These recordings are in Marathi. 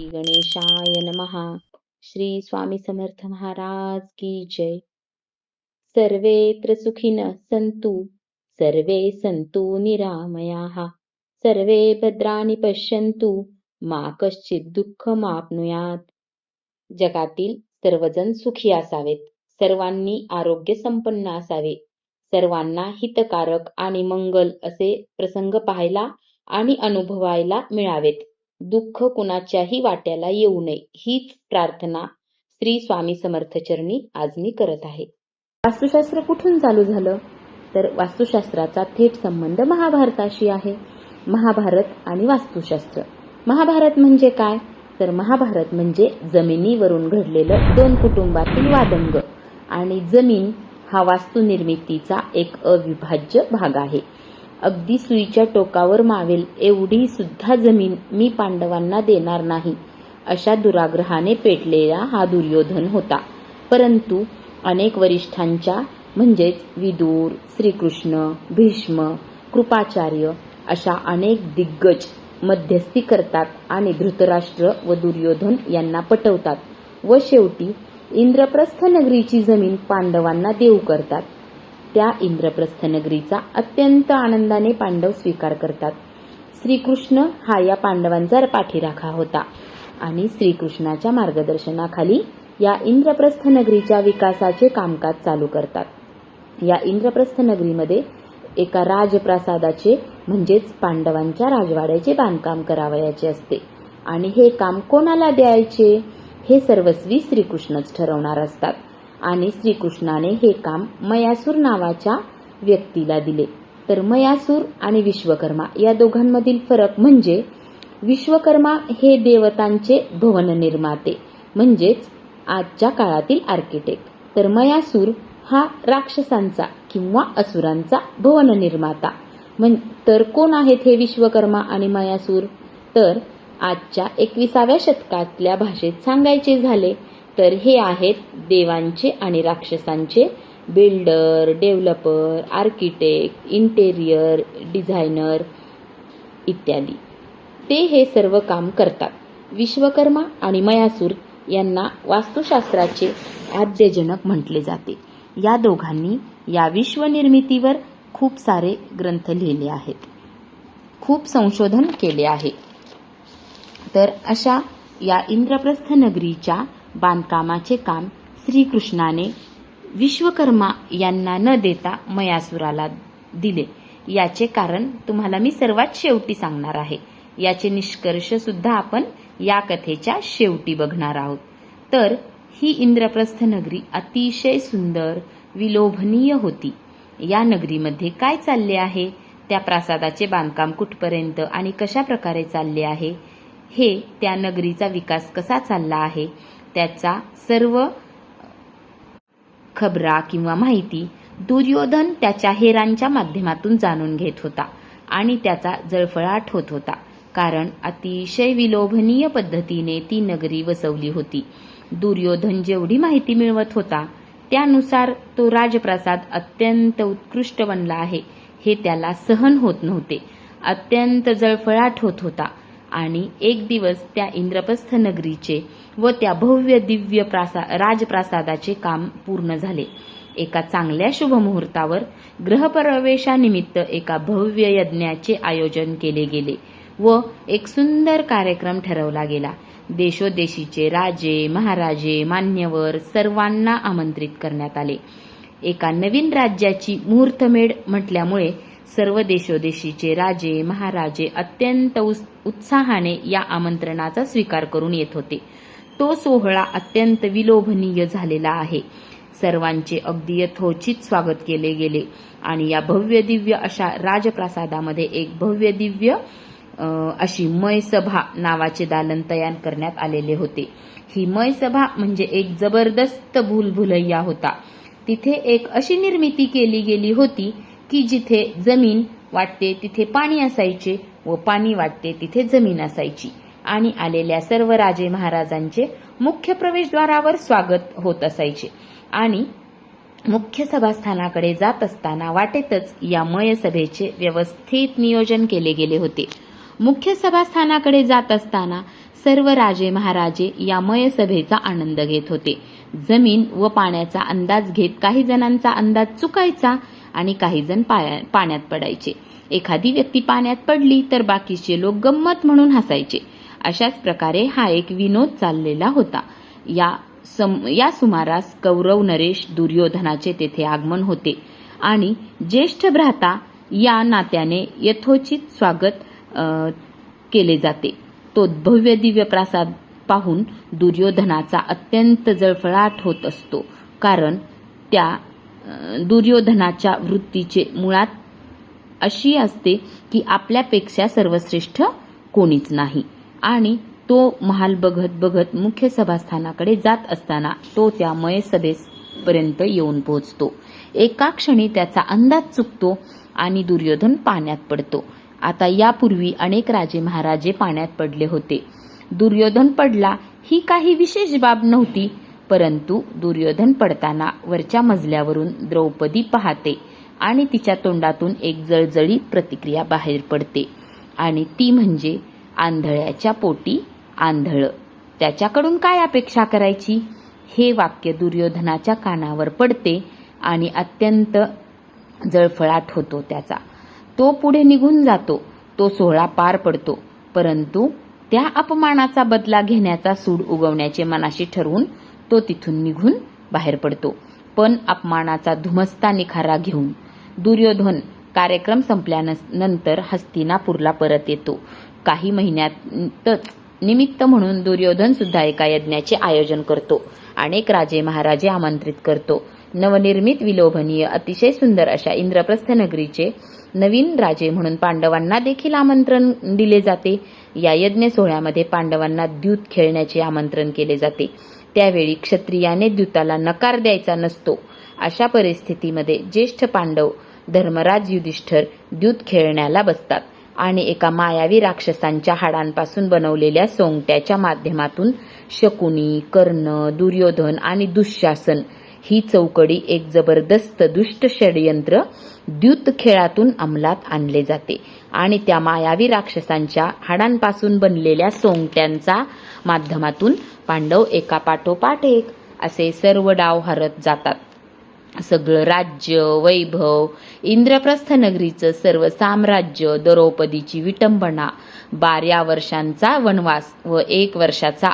गणेशाय नमः. श्री स्वामी समर्थ महाराज की जय. सर्वेत्र सुखिनः सन्तु, सर्वे सन्तु निरामयाः, सर्वे भद्राणि पश्यन्तु, मा कश्चित् दुःखमाप्नुयात्. जगातील सर्वजण सुखी असावेत, सर्वांनी आरोग्य संपन्न असावे, सर्वांना हितकारक आणि मंगल असे प्रसंग पाहायला आणि अनुभवायला मिळावेत. दुःख कुणाच्याही वाट्याला येऊ नये हीच प्रार्थना श्री स्वामी समर्थ चरणी आज मी करत आहे. वास्तुशास्त्र कुठून चालू झालं तर वास्तुशास्त्राचा थेट संबंध महाभारताशी आहे. महाभारत आणि वास्तुशास्त्र. महाभारत म्हणजे काय तर महाभारत म्हणजे जमिनीवरून घडलेलं दोन कुटुंबातील वादंग, आणि जमीन हा वास्तुनिर्मितीचा एक अविभाज्य भाग आहे. अगदी सुईच्या टोकावर मावेल एवढी सुद्धा जमीन मी पांडवांना देणार नाही अशा दुराग्रहाने पेटलेला हा दुर्योधन होता. परंतु अनेक वरिष्ठांच्या म्हणजेच विदुर, श्रीकृष्ण, भीष्म, कृपाचार्य अशा अनेक दिग्गज मध्यस्थी करतात आणि धृतराष्ट्र व दुर्योधन यांना पटवतात व शेवटी इंद्रप्रस्थ नगरीची जमीन पांडवांना देऊ करतात. त्या इंद्रप्रस्थ नगरीचा अत्यंत आनंदाने पांडव स्वीकार करतात. श्रीकृष्ण हा या पांडवांचा पाठीराखा होता आणि श्रीकृष्णाच्या मार्गदर्शनाखाली या इंद्रप्रस्थ नगरीच्या विकासाचे कामकाज चालू करतात. या इंद्रप्रस्थ नगरीमध्ये एका राजप्रासादाचे म्हणजेच पांडवांच्या राजवाड्याचे बांधकाम करावयाचे असते आणि हे काम कोणाला द्यायचे हे सर्वस्वी श्रीकृष्णच ठरवणार असतात. आणि श्रीकृष्णाने हे काम मयासूर नावाच्या व्यक्तीला दिले. तर मयासूर आणि विश्वकर्मा या दोघांमधील फरक म्हणजे विश्वकर्मा हे देवतांचे भवन निर्माते म्हणजेच आजच्या काळातील आर्किटेक्ट, तर मयासूर हा राक्षसांचा किंवा असुरांचा भवन निर्माता. तर कोण आहेत हे विश्वकर्मा आणि मयासूर तर आजच्या 21व्या शतकातल्या भाषेत सांगायचे झाले तर हे आहेत देवांचे आणि राक्षसांचे builder, developer, architect, interior designer इत्यादी. ते हे सर्व काम करतात. विश्वकर्मा आणि मयासूर यांना वास्तुशास्त्राचे आद्यजनक म्हटले जाते. या दोघांनी या विश्वनिर्मितीवर खूप सारे ग्रंथ लिहिले आहेत, खूप संशोधन केले आहे. तर अशा या इंद्रप्रस्थ नगरीच्या बांधकामाचे काम श्रीकृष्णाने विश्वकर्मा यांना न देता मयासुराला दिले. याचे कारण तुम्हाला मी सर्वात शेवटी सांगणार आहे. याचे निष्कर्ष सुद्धा आपण या कथेच्या शेवटी बघणार आहोत. तर ही इंद्रप्रस्थ नगरी अतिशय सुंदर, विलोभनीय होती. या नगरीमध्ये काय चालले आहे, त्या प्रासादाचे बांधकाम कुठपर्यंत आणि कशा प्रकारे चालले आहे, हे त्या नगरीचा विकास कसा चालला आहे, त्याचा सर्व खबरा किंवा माहिती दुर्योधन त्याच्या हेरांच्या माध्यमातून जाणून घेत होता आणि त्याचा जळफळाट होत होता. कारण अतिशय विलोभनीय पद्धतीने ती नगरी वसवली होती. दुर्योधन जेवढी माहिती मिळवत होता त्यानुसार तो राजप्रासाद अत्यंत उत्कृष्ट बनला आहे हे त्याला सहन होत नव्हते. अत्यंत जळफळाट होत होता. आणि एक दिवस त्या इंद्रप्रस्थ नगरीचे व त्या भव्य दिव्य राजप्रासादाचे काम पूर्ण झाले. एका चांगल्या शुभमुहूर्तावर ग्रहप्रवेशानिमित्त एका भव्य यज्ञाचे आयोजन केले गेले व एक सुंदर कार्यक्रम ठरवला गेला. देशोदेशीचे राजे, महाराजे, मान्यवर सर्वांना आमंत्रित करण्यात आले. एका नवीन राज्याची मुहूर्तमेढ म्हटल्यामुळे सर्व देशोदेशीचे राजे, महाराजे अत्यंत उत्साहाने या आमंत्रणाचा स्वीकार करून येत होते. तो सोहळा अत्यंत विलोभनीय झालेला आहे. सर्वांचे अगदी यथोचित स्वागत केले गेले आणि या भव्य दिव्य अशा राजप्रासादामध्ये एक भव्य दिव्य अशी मयसभा नावाचे दालन तयार करण्यात आलेले होते. ही मयसभा म्हणजे एक जबरदस्त भूलभुलैया होता. तिथे एक अशी निर्मिती केली गेली होती की जिथे जमीन वाटते तिथे पाणी असायचे व पाणी वाटते तिथे जमीन असायची आणि आलेल्या सर्व राजे महाराजांचे मुख्य प्रवेशद्वारावर स्वागत होत असायचे. आणि मुख्य सभास्थानाकडे जात असताना वाटेतच या मयसभेचे व्यवस्थित नियोजन केले गेले होते. मुख्य सभास्थानाकडे जात असताना सर्व राजे महाराजे या मयसभेचा आनंद घेत होते. जमीन व पाण्याचा अंदाज घेत काही जणांचा अंदाज चुकायचा आणि काही जण पाण्यात पडायचे. एखादी व्यक्ती पाण्यात पडली तर बाकीचे लोक गंमत म्हणून हसायचे. अशाच प्रकारे हा एक विनोद चाललेला होता. या सुमारास कौरव नरेश दुर्योधनाचे तेथे आगमन होते आणि ज्येष्ठ भ्राता या नात्याने यथोचित स्वागत केले जाते. तो भव्य दिव्य प्रासाद पाहून दुर्योधनाचा अत्यंत जळफळाट होत असतो, कारण त्या दुर्योधनाच्या वृत्तीचे मुळात अशी असते की आपल्यापेक्षा सर्वश्रेष्ठ कोणीच नाही. आणि तो महाल बघत बघत मुख्य सभास्थानाकडे जात असताना तो त्या मयसभेपर्यंत येऊन पोहोचतो. एका क्षणी त्याचा अंदाज चुकतो आणि दुर्योधन पाण्यात पडतो. आता यापूर्वी अनेक राजे महाराजे पाण्यात पडले होते. दुर्योधन पडला ही काही विशेष बाब नव्हती, परंतु दुर्योधन पडताना वरच्या मजल्यावरून द्रौपदी पाहते आणि तिच्या तोंडातून एक जळजळीत प्रतिक्रिया बाहेर पडते, आणि ती म्हणजे आंधळ्याच्या पोटी आंधळं. त्याच्याकडून काय अपेक्षा करायची? हे वाक्य दुर्योधनाच्या कानावर पडते आणि अत्यंत जळफळाट होतो त्याचा. तो पुढे निघून जातो. तो सोहळा पार पडतो, परंतु त्या अपमानाचा बदला घेण्याचा सूड उगवण्याचे मनाशी ठरवून तो तिथून निघून बाहेर पडतो. पण अपमानाचा धुमसता निखारा घेऊन दुर्योधन कार्यक्रम संपल्यानंतर हस्तिनापूरला परत येतो. काही महिन्यातच निमित्त म्हणून दुर्योधन सुद्धा एका यज्ञाचे आयोजन करतो. अनेक राजे महाराजे आमंत्रित करतो. नवनिर्मित विलोभनीय अतिशय सुंदर अशा इंद्रप्रस्थ नगरीचे नवीन राजे म्हणून पांडवांना देखील आमंत्रण दिले जाते. या यज्ञ सोहळ्यामध्ये पांडवांना द्यूत खेळण्याचे आमंत्रण केले जाते. त्यावेळी क्षत्रियाने द्यूताला नकार द्यायचा नसतो. अशा परिस्थितीमध्ये ज्येष्ठ पांडव धर्मराज युधिष्ठिर द्यूत खेळण्याला बसतात आणि एका मायावी राक्षसांच्या हाडांपासून बनवलेल्या सोंगट्याच्या माध्यमातून शकुनी, कर्ण, दुर्योधन आणि दुःशासन ही चौकडी एक जबरदस्त दुष्ट षड्यंत्र द्यूत खेळातून अंमलात आणले जाते आणि त्या मायावी राक्षसांच्या हाडांपासून बनलेल्या सोंगट्यांच्या माध्यमातून पांडव एका पाठोपाठ एक असे सर्व डाव हरत जातात. सगळं राज्य, वैभव, इंद्रप्रस्थ नगरीचं सर्व साम्राज्य, द्रौपदीची विटंबना, 12 वर्षांचा वनवास व 1 वर्षाचा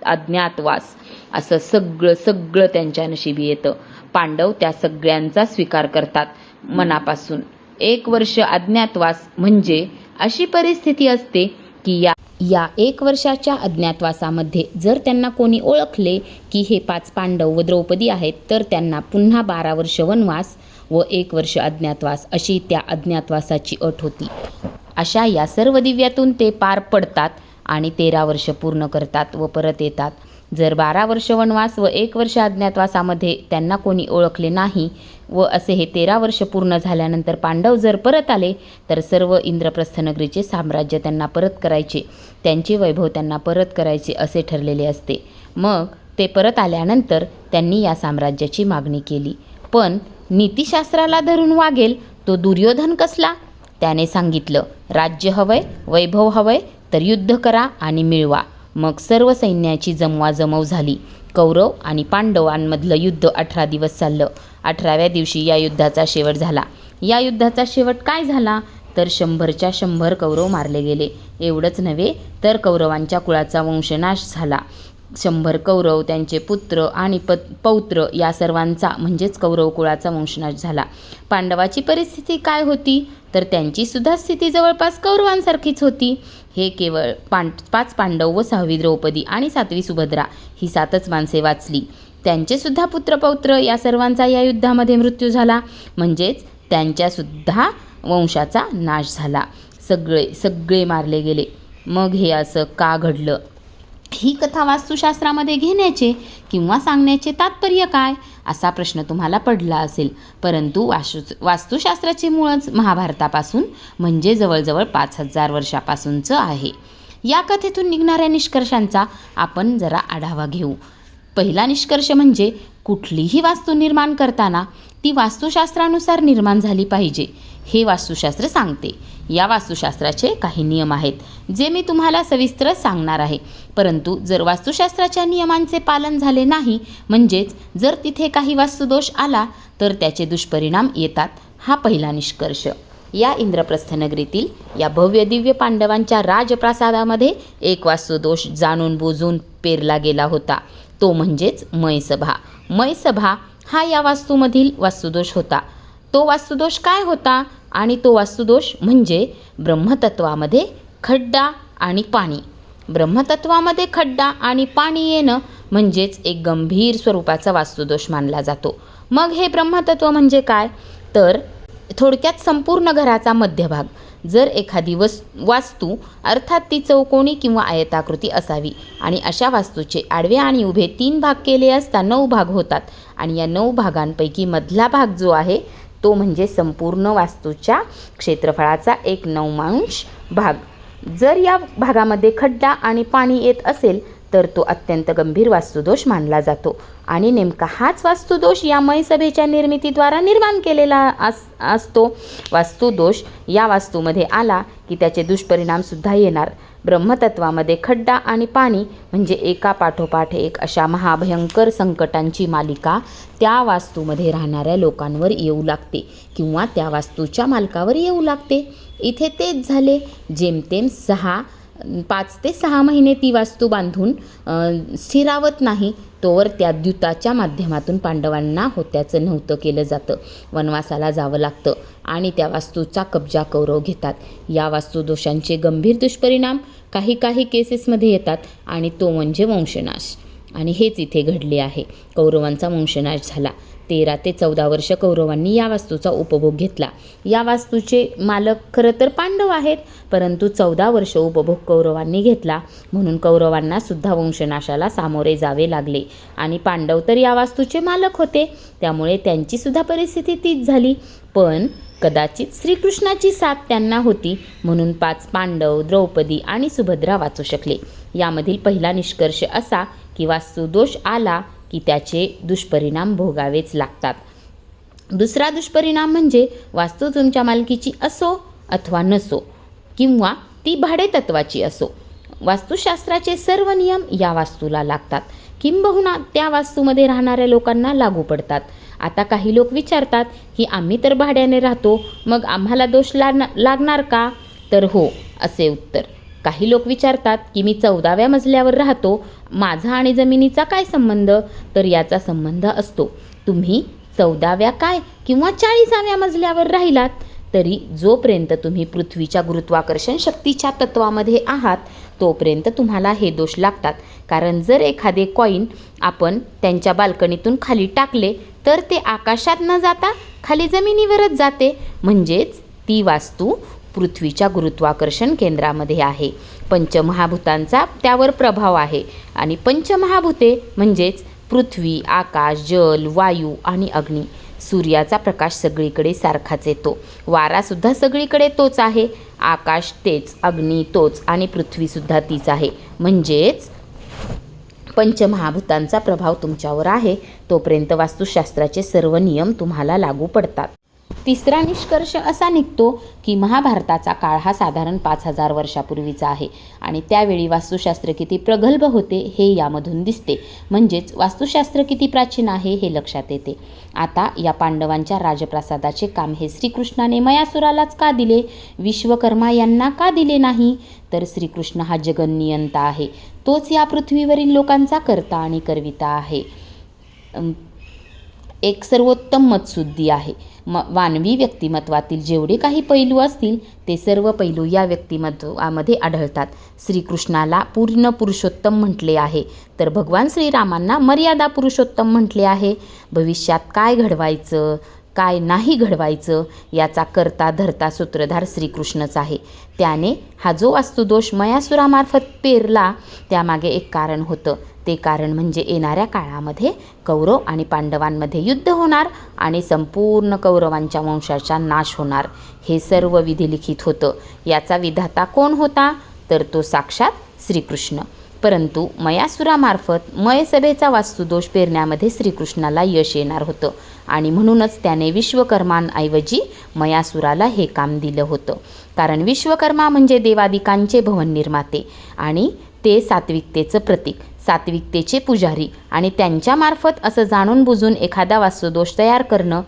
अज्ञातवास असं सगळं त्यांच्या नशिबी येतं. पांडव त्या सगळ्यांचा स्वीकार करतात मनापासून. 1 वर्ष अज्ञातवास म्हणजे अशी परिस्थिती असते की या 1 वर्षाच्या अज्ञातवासामध्ये जर त्यांना कोणी ओळखले की हे 5 पांडव व द्रौपदी आहेत, तर त्यांना पुन्हा 12 वर्ष वनवास व 1 वर्ष अज्ञातवास अशी त्या अज्ञातवासाची अट होती. अशा या सर्व दिव्यातून ते पार पडतात आणि 13 वर्ष पूर्ण करतात व परत येतात. जर 12 वर्ष वनवास व 1 वर्ष अज्ञातवासामध्ये त्यांना कोणी ओळखले नाही व असे हे 13 वर्ष पूर्ण झाल्यानंतर पांडव जर परत आले, तर सर्व इंद्रप्रस्थ नगरीचे साम्राज्य त्यांना परत करायचे, त्यांचे वैभव त्यांना परत करायचे असे ठरलेले असते. मग ते परत आल्यानंतर त्यांनी या साम्राज्याची मागणी केली. पण नीतिशास्त्राला धरून वागेल तो दुर्योधन कसला? त्याने सांगितलं, राज्य हवंय, वैभव हवंय तर युद्ध करा आणि मिळवा. मग सर्व सैन्याची जमवाजमव झाली. कौरव आणि पांडवांमधलं युद्ध 18 दिवस चाललं. 18व्या दिवशी या युद्धाचा शेवट झाला. या युद्धाचा शेवट काय झाला तर 100च्या 100 कौरव मारले गेले. एवढंच नव्हे तर कौरवांच्या कुळाचा वंशनाश झाला. 100 कौरव, त्यांचे पुत्र आणि पौत्र या सर्वांचा म्हणजेच कौरव कुळाचा वंशनाश झाला. पांडवाची परिस्थिती काय होती तर त्यांची सुद्धा स्थिती जवळपास कौरवांसारखीच होती. हे केवळ 5 पांडव व 6वी द्रौपदी आणि 7वी सुभद्रा ही 7च माणसे वाचली. त्यांचे सुद्धा पुत्रपौत्र या सर्वांचा या युद्धामध्ये मृत्यू झाला. म्हणजेच त्यांच्यासुद्धा वंशाचा नाश झाला. सगळे मारले गेले. मग हे असं का घडलं? ही कथा वास्तुशास्त्रामध्ये घेण्याचे किंवा सांगण्याचे तात्पर्य काय असा प्रश्न तुम्हाला पडला असेल. परंतु वास्तुशास्त्राचे मूळच महाभारतापासून म्हणजे जवळजवळ 5000 वर्षापासूनचं आहे. या कथेतून निघणाऱ्या निष्कर्षांचा आपण जरा आढावा घेऊ. पहिला निष्कर्ष म्हणजे कुठलीही वास्तू निर्माण करताना ती वास्तुशास्त्रानुसार निर्माण झाली पाहिजे. हे वास्तुशास्त्र सांगते. या वास्तुशास्त्राचे काही नियम आहेत जे मी तुम्हाला सविस्तर सांगणार आहे. परंतु जर वास्तुशास्त्राच्या नियमांचे पालन झाले नाही, म्हणजेच जर तिथे काही वास्तुदोष आला तर त्याचे दुष्परिणाम येतात. हा पहिला निष्कर्ष. या इंद्रप्रस्थ नगरीतील या भव्य दिव्य पांडवांच्या राजप्रासादामध्ये एक वास्तुदोष जाणून बुजून पेरला गेला होता. तो म्हणजेच मयसभा. मयसभा हा या वास्तूमधील वास्तुदोष होता. तो वास्तुदोष काय होता? आणि तो वास्तुदोष म्हणजे ब्रह्मतत्वामध्ये खड्डा आणि पाणी. ब्रह्मतत्वामध्ये खड्डा आणि पाणी येणं म्हणजेच एक गंभीर स्वरूपाचा वास्तुदोष मानला जातो. मग हे ब्रह्मतत्व म्हणजे काय? तर थोडक्यात संपूर्ण घराचा मध्यभाग. जर एखादी वास्तू अर्थात ती चौकोनी किंवा आयताकृती असावी आणि अशा वास्तूचे आडवे आणि उभे 3 भाग केले असता 9 भाग होतात आणि या 9 भागांपैकी मधला भाग जो आहे तो म्हणजे संपूर्ण वास्तूच्या क्षेत्रफळाचा 1/9 भाग. जर या भागामध्ये खड्डा आणि पाणी येत असेल तर तो अत्यंत गंभीर वास्तुदोष मानला जातो. आणि नेमका हाच वास्तुदोष या मयसभेच्या निर्मितीद्वारा निर्माण केलेला असतो. वास्तुदोष या वास्तूमध्ये आला की त्याचे दुष्परिणामसुद्धा येणार. ब्रह्मतत्वामध्ये खड्डा आणि पाणी म्हणजे एकापाठोपाठ एक अशा महाभयंकर संकटांची मालिका त्या वास्तूमध्ये राहणाऱ्या लोकांवर येऊ लागते किंवा त्या वास्तूच्या मालकावर येऊ लागते. इथे तेच झाले. जेमतेम 5 ते 6 महिने ती वास्तू बांधून स्थिरावत नाही तोवर त्या द्यूताच्या माध्यमातून पांडवांना होत्याचं नव्हतं केलं जातं. वनवासाला जावं लागतं आणि त्या वास्तूचा कब्जा कौरव घेतात. या वास्तुदोषांचे गंभीर दुष्परिणाम काही केसेसमध्ये येतात आणि तो म्हणजे वंशनाश. आणि हेच इथे घडले आहे. कौरवांचा वंशनाश झाला. 13 ते 14 वर्ष कौरवांनी या वास्तूचा उपभोग घेतला. या वास्तूचे मालक खरं तर पांडव आहेत, परंतु 14 वर्ष उपभोग कौरवांनी घेतला म्हणून कौरवांना सुद्धा वंशनाशाला सामोरे जावे लागले. आणि पांडव तर या वास्तूचे मालक होते, त्यामुळे त्यांची सुद्धा परिस्थिती तीच झाली. पण कदाचित श्रीकृष्णाची साथ त्यांना होती म्हणून 5 पांडव, द्रौपदी आणि सुभद्रा वाचू शकले. यामधील पहिला निष्कर्ष असा की वास्तुदोष आला की त्याचे दुष्परिणाम भोगावेच लागतात. दुसरा दुष्परिणाम म्हणजे वास्तू तुमच्या मालकीची असो अथवा नसो किंवा ती भाडेतत्वाची असो, वास्तुशास्त्राचे सर्व नियम या वास्तूला लागतात, किंबहुना त्या वास्तूमध्ये राहणाऱ्या लोकांना लागू पडतात. आता काही लोक विचारतात की आम्ही तर भाड्याने राहतो, मग आम्हाला दोष लागणार का? तर हो असे उत्तर. काही लोक विचारतात की मी 14व्या मजल्यावर राहतो, माझा आणि जमिनीचा काय संबंध? तर याचा संबंध असतो. तुम्ही 14व्या काय किंवा 40व्या मजल्यावर राहिलात तरी जोपर्यंत तुम्ही पृथ्वीच्या गुरुत्वाकर्षण शक्तीच्या तत्वामध्ये आहात तोपर्यंत तुम्हाला हे दोष लागतात. कारण जर एखादे कॉईन आपण त्यांच्या बाल्कनीतून खाली टाकले तर ते आकाशात न जाता खाली जमिनीवरच जाते, म्हणजेच ती वास्तू पृथ्वीच्या गुरुत्वाकर्षण केंद्रामध्ये आहे. पंचमहाभूतांचा त्यावर प्रभाव आहे आणि पंचमहाभूते म्हणजेच पृथ्वी, आकाश, जल, वायू आणि अग्नी. सूर्याचा प्रकाश सगळीकडे सारखाच येतो, वारासुद्धा सगळीकडे तोच आहे, आकाश तेच, अग्नी तोच आणि पृथ्वीसुद्धा तीच आहे. म्हणजेच पंचमहाभूतांचा प्रभाव तुमच्यावर आहे. तोपर्यंत वास्तुशास्त्राचे सर्व नियम तुम्हाला लागू पडतात. तिसरा निष्कर्ष असा निघतो की महाभारताचा काळ हा साधारण 5000 वर्षापूर्वीचा आहे आणि त्यावेळी वास्तुशास्त्र किती प्रगल्भ होते हे यामधून दिसते. म्हणजेच वास्तुशास्त्र किती प्राचीन आहे हे लक्षात येते. आता या पांडवांच्या राजप्रासादाचे काम हे श्रीकृष्णाने मयासुरालाच का दिले? विश्वकर्मा यांना का दिले नाही? तर श्रीकृष्ण हा जगन्नियंता आहे. तोच या पृथ्वीवरील लोकांचा कर्ता आणि करविता आहे. एक सर्वोत्तम मतसुद्धी आहे. मानवी व्यक्तिमत्वातील जेवढे काही पैलू असतील ते सर्व पैलू या व्यक्तिमत्वामध्ये आढळतात. श्रीकृष्णाला पूर्ण पुरुषोत्तम म्हटले आहे तर भगवान श्रीरामांना मर्यादा पुरुषोत्तम म्हटले आहे. भविष्यात काय घडवायचं काय नाही घडवायचं याचा करता धरता सूत्रधार श्रीकृष्णच आहे. त्याने हा जो वास्तुदोष मयासुरामार्फत पेरला त्यामागे एक कारण होतं. ते कारण म्हणजे येणाऱ्या काळामध्ये कौरव आणि पांडवांमध्ये युद्ध होणार आणि संपूर्ण कौरवांच्या वंशाचा नाश होणार. हे सर्व विधिलिखित होतं. याचा विधाता कोण होता? तर तो साक्षात श्रीकृष्ण. परंतु मयासुरामार्फत मयसभेचा वास्तुदोष पेरण्यामध्ये श्रीकृष्णाला यश येणार होतं आणि म्हणूनच त्याने विश्वकर्मांऐवजी मयासुराला हे काम दिलं होतं. कारण विश्वकर्मा म्हणजे देवादिकांचे भवन निर्माते आणि ते सात्विकतेचं प्रतीक, सात्विकतेचे पुजारी, आणि त्यांच्यामार्फत असं जाणून बुजून एखादा वास्तुदोष तयार करणं,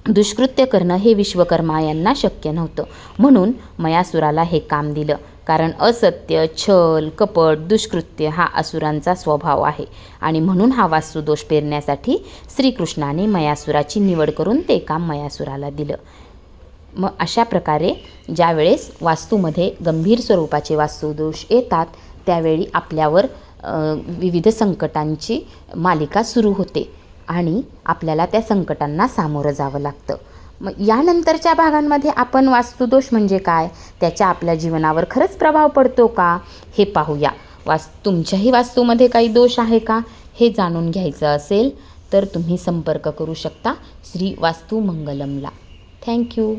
दुष्कृत्य करणं हे विश्वकर्मा यांना शक्य नव्हतं. म्हणून मयासुराला हे काम दिलं. कारण असत्य, छल, कपट, दुष्कृत्य हा असुरांचा स्वभाव आहे आणि म्हणून हा वास्तुदोष पेरण्यासाठी श्रीकृष्णाने मयासुराची निवड करून ते काम मयासुराला दिलं. मग अशा प्रकारे ज्यावेळेस वास्तूमध्ये गंभीर स्वरूपाचे वास्तुदोष येतात त्यावेळी आपल्यावर विविध संकटांची मालिका सुरू होते आणि आपल्याला त्या संकटांना सामोरं जावं लागतं. मग यानंतरच्या भागांमध्ये आपण वास्तुदोष म्हणजे काय, त्याच्या आपल्या जीवनावर खरंच प्रभाव पडतो का हे पाहूया. तुमच्याही वास्तूमध्ये काही दोष आहे का हे जाणून घ्यायचं असेल तर तुम्ही संपर्क करू शकता श्री वास्तू मंगलमला. थँक्यू.